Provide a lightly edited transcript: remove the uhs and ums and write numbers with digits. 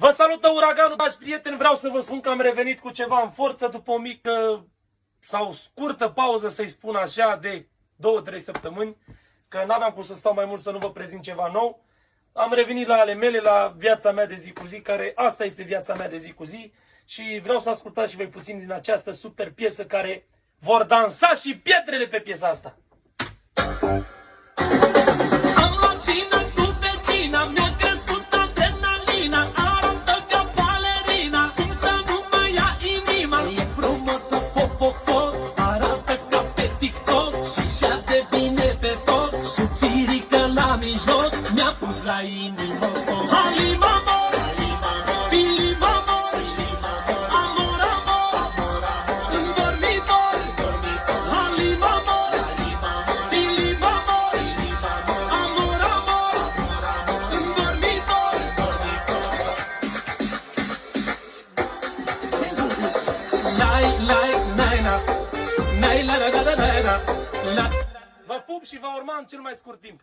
Vă salută Uraganul, dragi prieteni, vreau să vă spun că am revenit cu ceva în forță după o mică sau scurtă pauză, să-i spun așa, de 2-3 săptămâni, că n-aveam cum să stau mai mult să nu vă prezint ceva nou. Am revenit la ale mele, la viața mea de zi cu zi, care asta este viața mea de zi cu zi și vreau să ascultați și voi puțin din această super piesă care vor dansa și pietrele pe piesa asta. Am luat cina cu vecina, mi-a crescut adrenalina, arată ca balerina, cum să nu mai ia inima. E frumosă, fo, arată ca pe TikTok și șade bine pe tot, subțirică la mijloc, mi-a pus la inimă. Halima mor, filima mor, amor, în dormitor. Halima mor, filima mor, amor, în dormitor. Vă pup și va urma în cel mai scurt timp.